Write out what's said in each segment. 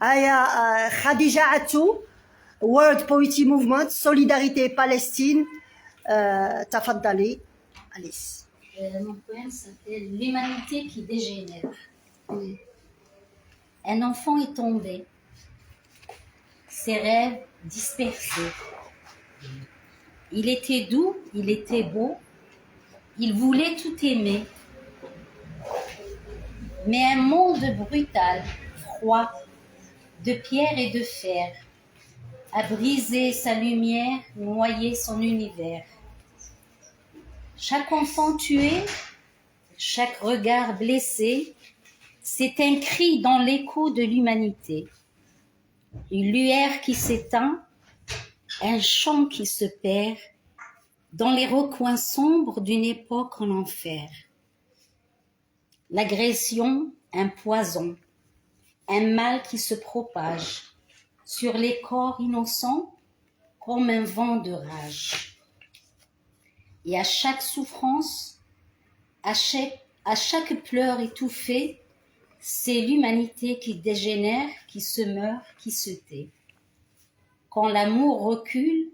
Khadija Attou, World Poetry Movement, Solidarité Palestine. Tafaddali, Alice. Mon poème s'appelle L'humanité qui dégénère. Un enfant est tombé, ses rêves dispersés. Il était doux, il était beau, il voulait tout aimer. Mais un monde brutal, froid, de pierre et de fer, a brisé sa lumière, noyé son univers. Chaque enfant tué, chaque regard blessé, c'est un cri dans l'écho de l'humanité. Une lueur qui s'éteint, un chant qui se perd dans les recoins sombres d'une époque en enfer. L'agression, un poison, un mal qui se propage sur les corps innocents comme un vent de rage. Et à chaque souffrance, à chaque pleur étouffée, c'est l'humanité qui dégénère, qui se meurt, qui se tait. Quand l'amour recule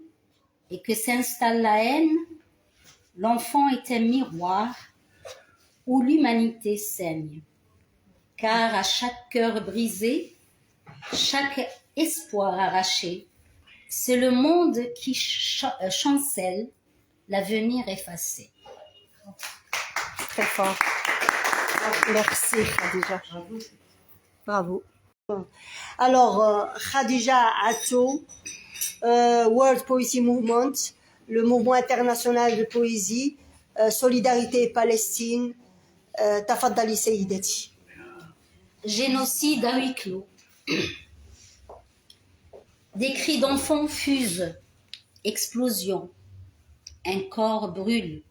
et que s'installe la haine, l'enfant est un miroir où l'humanité saigne. Car à chaque cœur brisé, chaque espoir arraché, c'est le monde qui chancelle, l'avenir effacé. Très fort. Merci Khadija. Bravo. Alors, Khadija Attou, World Poetry Movement, le mouvement international de poésie, Solidarité Palestine, Tafaddali Sayyidati. Génocide à huis clos. Des cris d'enfants fusent, explosion, un corps brûle.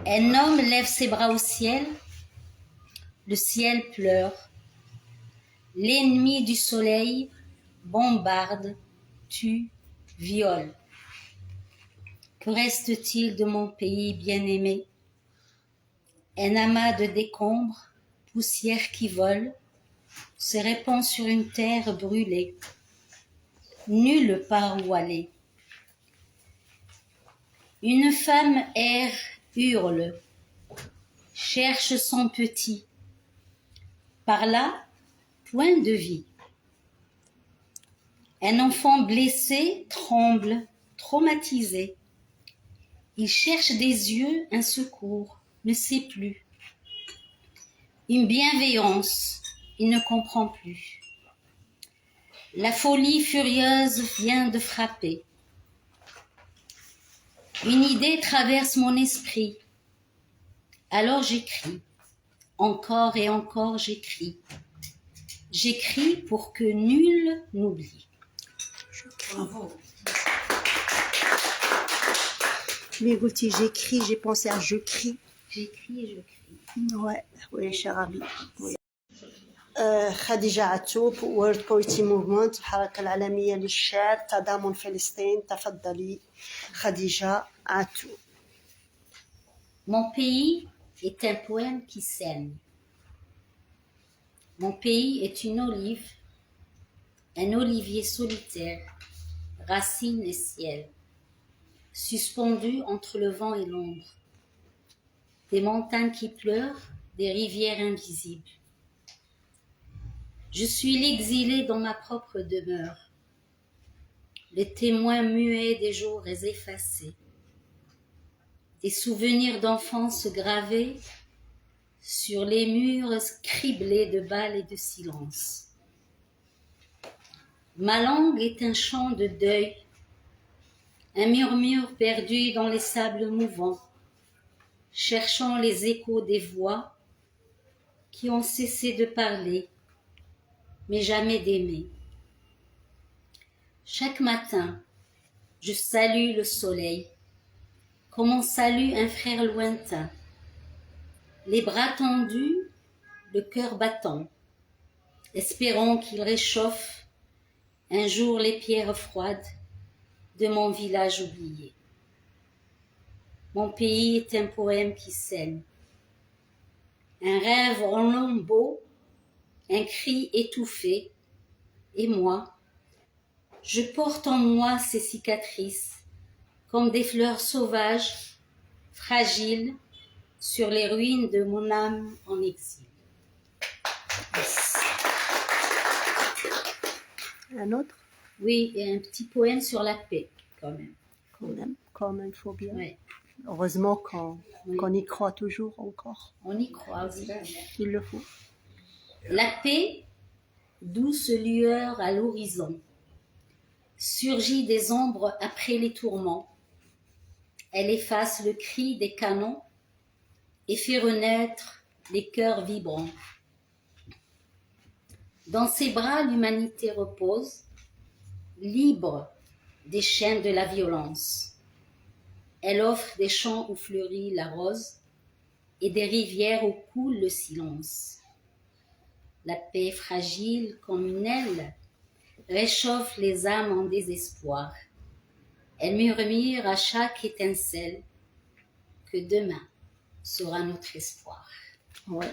Un homme lève ses bras au ciel, le ciel pleure. L'ennemi du soleil bombarde, tue, viole. Que reste-t-il de mon pays bien-aimé? Un amas de décombres, poussière qui vole, se répand sur une terre brûlée. Nulle part où aller. Une femme erre, hurle, cherche son petit. Par là, point de vie. Un enfant blessé tremble, traumatisé. Il cherche des yeux un secours, ne sait plus. Une bienveillance, il ne comprend plus. La folie furieuse vient de frapper. Une idée traverse mon esprit. Alors j'écris. Encore et encore j'écris. J'écris pour que nul n'oublie. Bravo. Mais Gauthier, j'écris, j'ai pensé à je crie. J'écris et je crie. Ouais, oui, cher ami. Oui. خديجة عتوب World Poetry Movement الحركة العالمية للشعر تضامن فلسطين تفضلي خديجة عتوب. Mon pays est un poème qui saigne. Mon pays est une olive, un olivier solitaire, racines et ciel, suspendu entre le vent et l'ombre. Des montagnes qui pleurent, des rivières invisibles. Je suis l'exilé dans ma propre demeure, le témoin muet des jours effacés, des souvenirs d'enfance gravés sur les murs criblés de balles et de silence. Ma langue est un chant de deuil, un murmure perdu dans les sables mouvants, cherchant les échos des voix qui ont cessé de parler, mais jamais d'aimer. Chaque matin, je salue le soleil, comme on salue un frère lointain, les bras tendus, le cœur battant, espérant qu'il réchauffe un jour les pierres froides de mon village oublié. Mon pays est un poème qui saigne, un rêve en lambeaux, un cri étouffé, et moi, je porte en moi ces cicatrices comme des fleurs sauvages, fragiles, sur les ruines de mon âme en exil. Un autre? Oui, et un petit poème sur la paix, quand même. Quand même, il faut bien. Ouais. Heureusement qu'on y croit toujours encore. On y croit, oui. Il le faut. La paix, douce lueur à l'horizon, surgit des ombres après les tourments. Elle efface le cri des canons et fait renaître les cœurs vibrants. Dans ses bras, l'humanité repose, libre des chaînes de la violence. Elle offre des champs où fleurit la rose et des rivières où coule le silence. La paix fragile comme une aile réchauffe les âmes en désespoir. Elle murmure à chaque étincelle que demain sera notre espoir. Ouais.